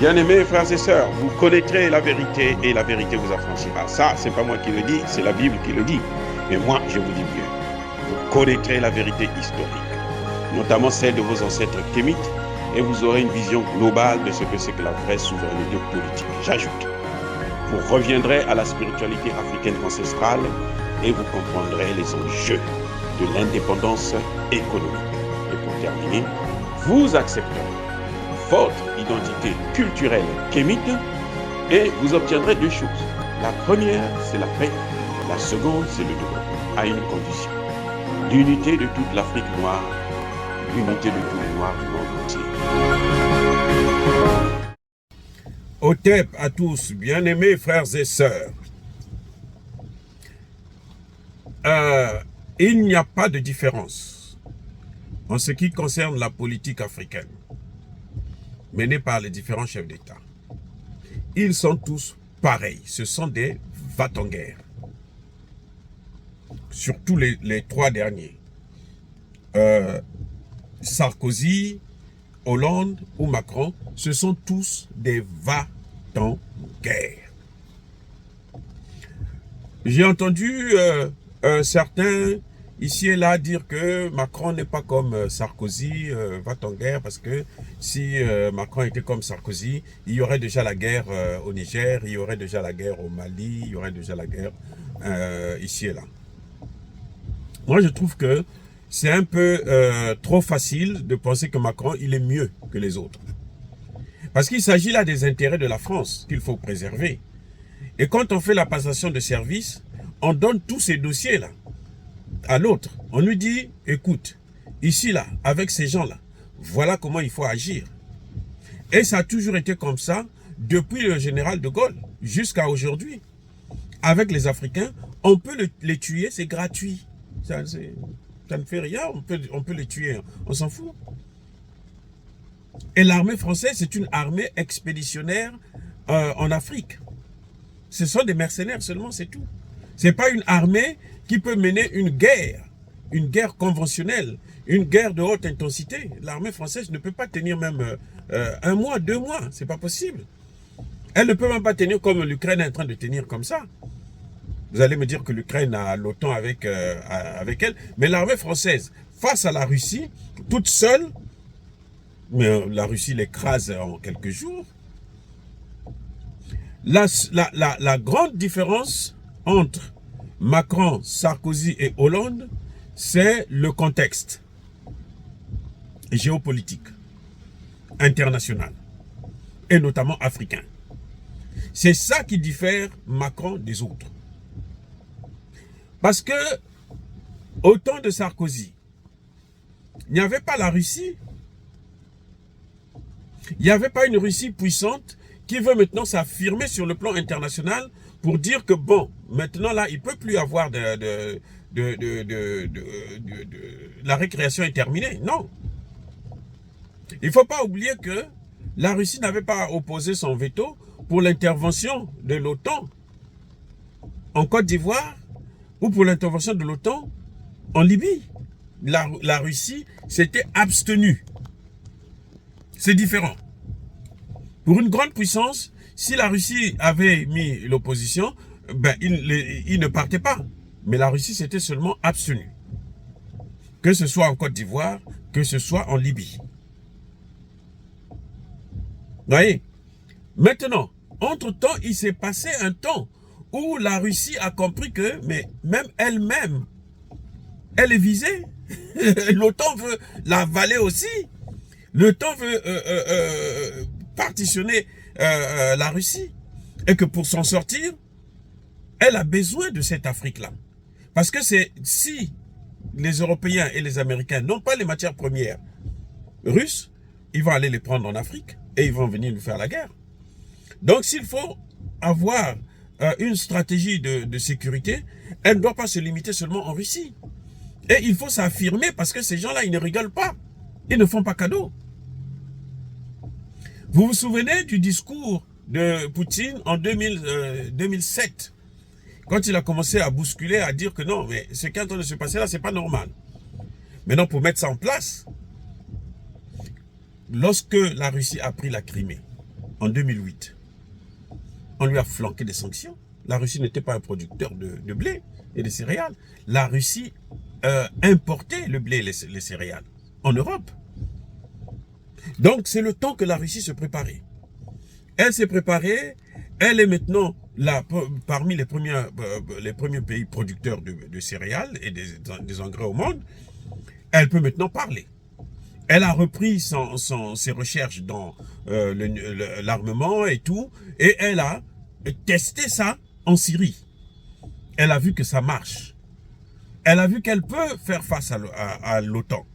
Bien-aimés frères et sœurs, vous connaîtrez la vérité et la vérité vous affranchira. Ça, c'est pas moi qui le dis, c'est la Bible qui le dit. Mais moi, je vous dis mieux. Vous connaîtrez la vérité historique, notamment celle de vos ancêtres kémites, et vous aurez une vision globale de ce que c'est que la vraie souveraineté politique. J'ajoute, vous reviendrez à la spiritualité africaine ancestrale et vous comprendrez les enjeux de l'indépendance économique. Et pour terminer, vous accepterez votre identité culturelle kémite et vous obtiendrez deux choses. La première, c'est la paix. La seconde, c'est le développement, à une condition. L'unité de toute l'Afrique noire, l'unité de tous les Noirs du monde entier. Otep à tous, bien-aimés frères et sœurs. Il n'y a pas de différence en ce qui concerne la politique africaine menée par les différents chefs d'État. Ils sont tous pareils, ce sont des va-t-en-guerre. Surtout les trois derniers. Sarkozy, Hollande ou Macron, ce sont tous des va-t-en-guerre. J'ai entendu certains ici et là dire que Macron n'est pas comme Sarkozy, va-t-en-guerre, parce que si Macron était comme Sarkozy, il y aurait déjà la guerre au Niger, il y aurait déjà la guerre au Mali, il y aurait déjà la guerre ici et là. Moi, je trouve que c'est un peu trop facile de penser que Macron, il est mieux que les autres. Parce qu'il s'agit là des intérêts de la France qu'il faut préserver. Et quand on fait la passation de service, on donne tous ces dossiers-là à l'autre. On lui dit, écoute, ici, là, avec ces gens-là, voilà comment il faut agir. Et ça a toujours été comme ça depuis le général de Gaulle jusqu'à aujourd'hui. Avec les Africains, on peut les tuer, c'est gratuit. Ça ne fait rien, on peut les tuer, on s'en fout. Et l'armée française, c'est une armée expéditionnaire en Afrique. Ce sont des mercenaires seulement, c'est tout. Ce n'est pas une armée qui peut mener une guerre conventionnelle, une guerre de haute intensité. L'armée française ne peut pas tenir même 1 mois, 2 mois, c'est pas possible. Elle ne peut même pas tenir comme l'Ukraine est en train de tenir comme ça. Vous allez me dire que l'Ukraine a l'OTAN avec elle, mais l'armée française, face à la Russie, toute seule, mais la Russie l'écrase en quelques jours. La grande différence entre Macron, Sarkozy et Hollande, c'est le contexte géopolitique, international, et notamment africain. C'est ça qui diffère Macron des autres. Parce que, au temps de Sarkozy, il n'y avait pas la Russie. Il n'y avait pas une Russie puissante qui veut maintenant s'affirmer sur le plan international pour dire que bon, maintenant là, il ne peut plus avoir la récréation est terminée. Non. Il ne faut pas oublier que la Russie n'avait pas opposé son veto pour l'intervention de l'OTAN en Côte d'Ivoire ou pour l'intervention de l'OTAN en Libye. La Russie s'était abstenue. C'est différent. Pour une grande puissance, si la Russie avait mis l'opposition, ben, il ne partait pas. Mais la Russie s'était seulement abstenue. Que ce soit en Côte d'Ivoire, que ce soit en Libye. Vous voyez? Maintenant, entre-temps, il s'est passé un temps où la Russie a compris que, mais même elle-même, elle est visée. L'OTAN veut l'avaler aussi. L'OTAN veut partitionner la Russie. Et que pour s'en sortir, elle a besoin de cette Afrique-là. Parce que si les Européens et les Américains n'ont pas les matières premières russes, ils vont aller les prendre en Afrique et ils vont venir nous faire la guerre. Donc s'il faut avoir une stratégie de sécurité, elle ne doit pas se limiter seulement en Russie. Et il faut s'affirmer parce que ces gens-là, ils ne rigolent pas. Ils ne font pas cadeau. Vous vous souvenez du discours de Poutine en 2007, quand il a commencé à bousculer, à dire que non, mais ce qui est en train de se passer là, c'est pas normal. Maintenant, pour mettre ça en place, lorsque la Russie a pris la Crimée, en 2008, on lui a flanqué des sanctions. La Russie n'était pas un producteur de blé et de céréales. La Russie importait le blé et les céréales en Europe. Donc c'est le temps que la Russie se préparait. Elle s'est préparée, elle est maintenant là, parmi les premiers pays producteurs de céréales et des engrais au monde. Elle peut maintenant parler. Elle a repris ses recherches dans l'armement et tout, et elle a testé ça en Syrie. Elle a vu que ça marche. Elle a vu qu'elle peut faire face à l'OTAN.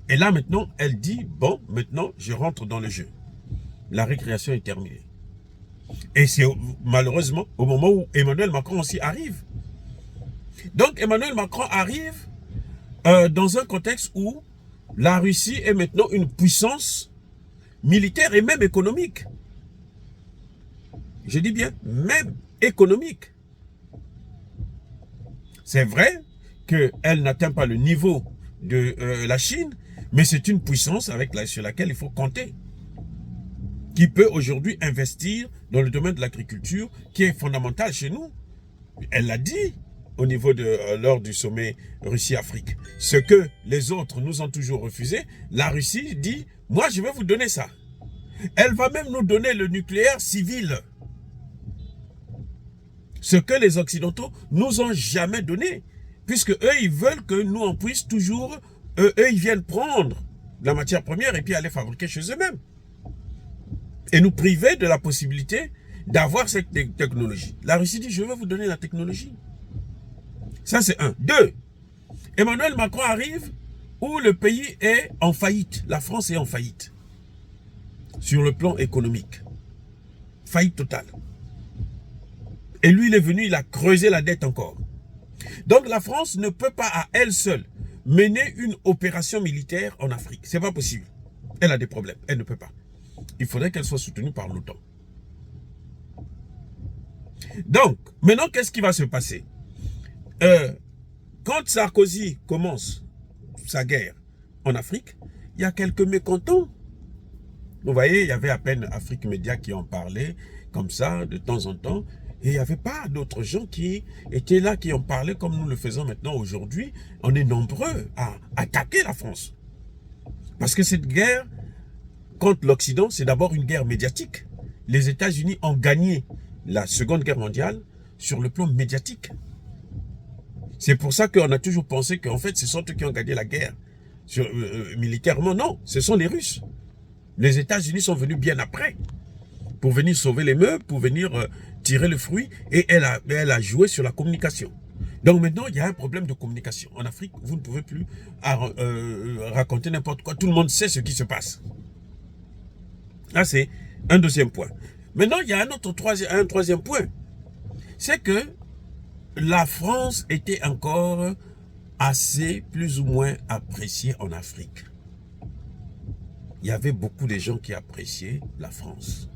Et là maintenant, elle dit, bon, maintenant je rentre dans le jeu. La récréation est terminée. Et c'est malheureusement au moment où Emmanuel Macron aussi arrive. Donc Emmanuel Macron arrive dans un contexte où la Russie est maintenant une puissance militaire et même économique. Je dis bien, même économique. C'est vrai qu'elle n'atteint pas le niveau de la Chine, mais c'est une puissance sur laquelle il faut compter, qui peut aujourd'hui investir dans le domaine de l'agriculture, qui est fondamental chez nous. Elle l'a dit au niveau lors du sommet Russie-Afrique. Ce que les autres nous ont toujours refusé, la Russie dit, moi je vais vous donner ça. Elle va même nous donner le nucléaire civil. Ce que les Occidentaux nous ont jamais donné. Puisque eux, ils veulent que nous en puissions toujours, eux, ils viennent prendre la matière première et puis aller fabriquer chez eux-mêmes. Et nous priver de la possibilité d'avoir cette technologie. La Russie dit, je vais vous donner la technologie. Ça, c'est un. Deux, Emmanuel Macron arrive où le pays est en faillite. La France est en faillite. Sur le plan économique. Faillite totale. Et lui, il est venu, il a creusé la dette encore. Donc la France ne peut pas à elle seule mener une opération militaire en Afrique. C'est pas possible. Elle a des problèmes. Elle ne peut pas. Il faudrait qu'elle soit soutenue par l'OTAN. Donc, maintenant, qu'est-ce qui va se passer? Quand Sarkozy commence sa guerre en Afrique, il y a quelques mécontents. Vous voyez, il y avait à peine Afrique Média qui en parlait, comme ça, de temps en temps. Et il n'y avait pas d'autres gens qui étaient là, qui en parlaient comme nous le faisons maintenant aujourd'hui. On est nombreux à attaquer la France. Parce que cette guerre contre l'Occident, c'est d'abord une guerre médiatique. Les États-Unis ont gagné la Seconde Guerre mondiale sur le plan médiatique. C'est pour ça qu'on a toujours pensé qu'en fait, ce sont eux qui ont gagné la guerre militairement. Non, ce sont les Russes. Les États-Unis sont venus bien après pour venir sauver les meubles, pour venir tirer le fruit, et elle a joué sur la communication. Donc maintenant, il y a un problème de communication. En Afrique, vous ne pouvez plus raconter n'importe quoi. Tout le monde sait ce qui se passe. Là, c'est un deuxième point. Maintenant, il y a un troisième point. C'est que la France était encore assez, plus ou moins, appréciée en Afrique. Il y avait beaucoup de gens qui appréciaient la France.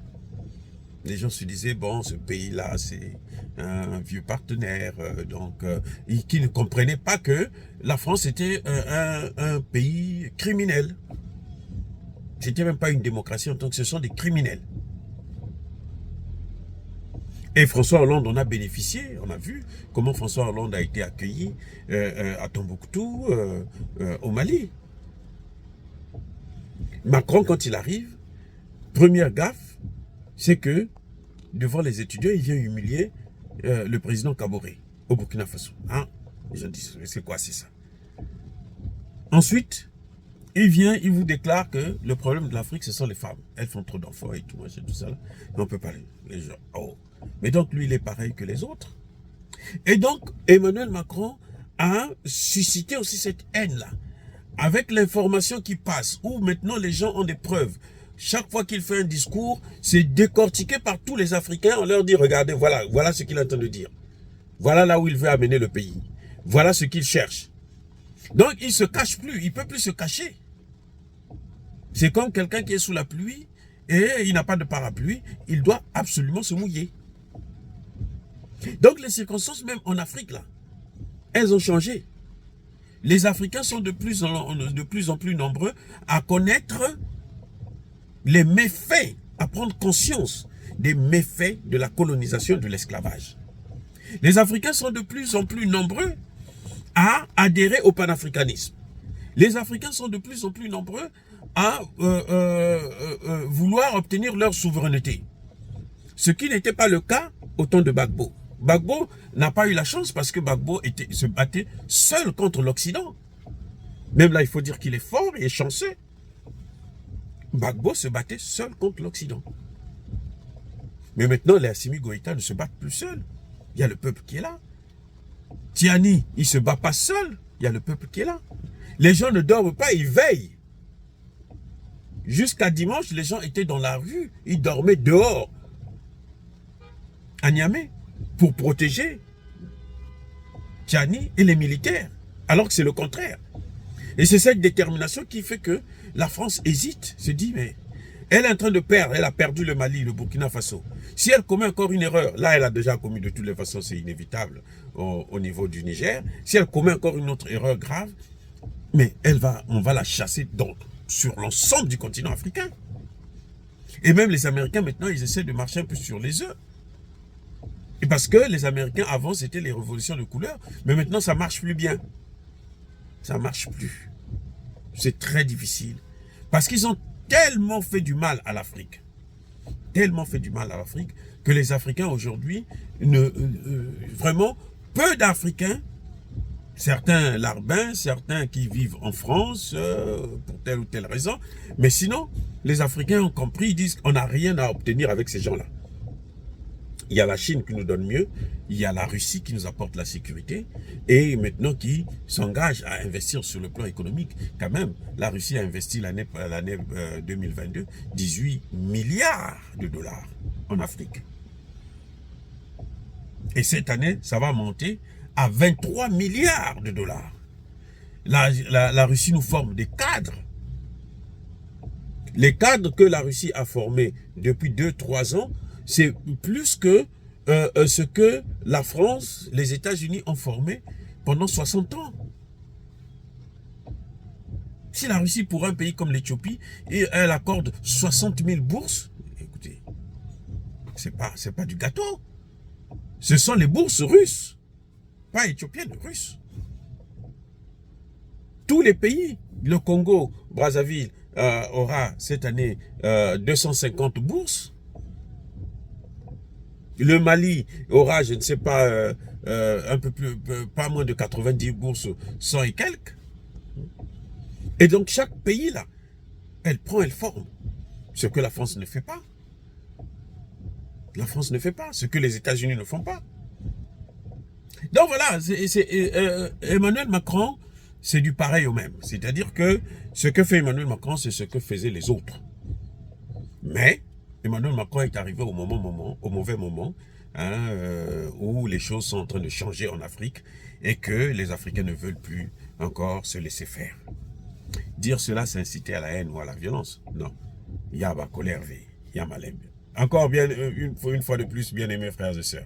Les gens se disaient, bon, ce pays-là, c'est un vieux partenaire, qui ne comprenaient pas que la France était un pays criminel. C'était même pas une démocratie, donc ce sont des criminels. Et François Hollande en a bénéficié, on a vu comment François Hollande a été accueilli à Tombouctou, au Mali. Macron, quand il arrive, première gaffe, c'est que devant les étudiants, il vient humilier le président Kaboré au Burkina Faso. Hein? Les gens disent, c'est quoi, c'est ça? Ensuite, il vous déclare que le problème de l'Afrique, ce sont les femmes. Elles font trop d'enfants et tout, tout ça. Là. On peut pas les gens. Oh. Mais donc, lui, il est pareil que les autres. Et donc, Emmanuel Macron a suscité aussi cette haine-là. Avec l'information qui passe, où maintenant les gens ont des preuves. Chaque fois qu'il fait un discours, c'est décortiqué par tous les Africains. On leur dit, regardez, voilà ce qu'il est en train de dire. Voilà là où il veut amener le pays. Voilà ce qu'il cherche. Donc, il ne se cache plus. Il ne peut plus se cacher. C'est comme quelqu'un qui est sous la pluie et il n'a pas de parapluie. Il doit absolument se mouiller. Donc, les circonstances, même en Afrique, là, elles ont changé. Les Africains sont de plus en plus nombreux à connaître les méfaits à prendre conscience des méfaits de la colonisation et de l'esclavage. Les Africains sont de plus en plus nombreux à adhérer au panafricanisme. Les Africains sont de plus en plus nombreux à vouloir obtenir leur souveraineté. Ce qui n'était pas le cas au temps de Gbagbo. Gbagbo n'a pas eu la chance parce que Gbagbo se battait seul contre l'Occident. Même là, il faut dire qu'il est fort et chanceux. Gbagbo se battait seul contre l'Occident. Mais maintenant, les Assimi Goïta ne se battent plus seuls. Il y a le peuple qui est là. Tiani, il ne se bat pas seul. Il y a le peuple qui est là. Les gens ne dorment pas, ils veillent. Jusqu'à dimanche, les gens étaient dans la rue. Ils dormaient dehors. À Niamey. Pour protéger Tiani et les militaires. Alors que c'est le contraire. Et c'est cette détermination qui fait que la France hésite. Se dit, mais elle est en train de perdre. Elle a perdu le Mali, le Burkina Faso. Si elle commet encore une erreur, là elle a déjà commis de toutes les façons, c'est inévitable au niveau du Niger. Si elle commet encore une autre erreur grave, mais on va la chasser sur l'ensemble du continent africain. Et même les Américains maintenant, ils essaient de marcher un peu sur les œufs. Et parce que les Américains avant c'était les révolutions de couleur, mais maintenant ça marche plus bien. Ça marche plus. C'est très difficile. Parce qu'ils ont tellement fait du mal à l'Afrique. Tellement fait du mal à l'Afrique que les Africains aujourd'hui, vraiment, peu d'Africains, certains larbins, certains qui vivent en France pour telle ou telle raison, mais sinon, les Africains ont compris, ils disent qu'on n'a rien à obtenir avec ces gens-là. Il y a la Chine qui nous donne mieux, il y a la Russie qui nous apporte la sécurité et maintenant qui s'engage à investir sur le plan économique. Quand même, la Russie a investi l'année 2022 18 milliards de dollars en Afrique. Et cette année, ça va monter à 23 milliards de dollars. La Russie nous forme des cadres. Les cadres que la Russie a formés depuis 2-3 ans, c'est plus que ce que la France, les États-Unis ont formé pendant 60 ans. Si la Russie, pour un pays comme l'Éthiopie, elle accorde 60 000 bourses, écoutez, c'est pas du gâteau. Ce sont les bourses russes, pas éthiopiennes, russes. Tous les pays, le Congo, Brazzaville, aura cette année 250 bourses. Le Mali aura, je ne sais pas, un peu plus, pas moins de 90 bourses, 100 et quelques. Et donc chaque pays là, elle prend, elle forme. Ce que la France ne fait pas. La France ne fait pas, ce que les États-Unis ne font pas. Donc voilà, Emmanuel Macron, c'est du pareil au même. C'est-à-dire que ce que fait Emmanuel Macron, c'est ce que faisaient les autres. Mais Emmanuel Macron est arrivé au mauvais moment, hein, où les choses sont en train de changer en Afrique et que les Africains ne veulent plus encore se laisser faire. Dire cela, c'est inciter à la haine ou à la violence. Non. Il y a ma colère, il y a ma lème. Encore bien, une fois de plus, bien-aimés frères et sœurs,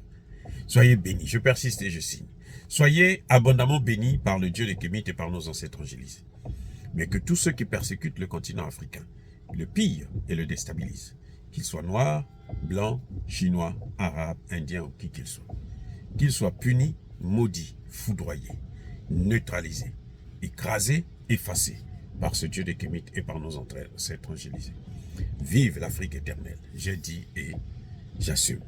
soyez bénis. Je persiste et je signe. Soyez abondamment bénis par le Dieu des Kémites et par nos ancêtres angélisés. Mais que tous ceux qui persécutent le continent africain le pillent et le déstabilisent. Qu'ils soient noirs, blancs, chinois, arabes, indiens ou qui qu'ils soient. Qu'ils soient punis, maudits, foudroyés, neutralisés, écrasés, effacés par ce Dieu des Kémites et par nos ancêtres angélisés. Vive l'Afrique éternelle, j'ai dit et j'assume.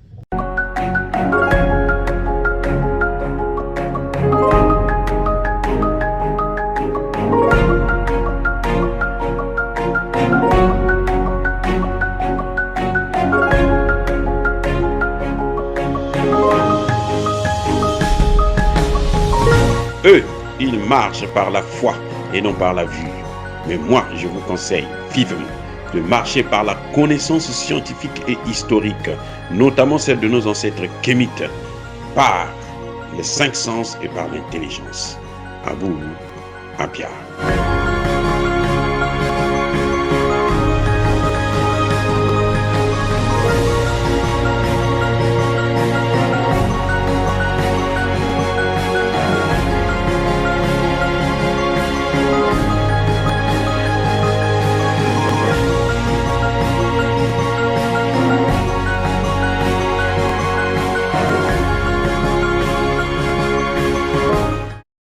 Eux, ils marchent par la foi et non par la vue. Mais moi, je vous conseille vivement de marcher par la connaissance scientifique et historique, notamment celle de nos ancêtres kémites, par les 5 sens et par l'intelligence. À vous, à Pierre.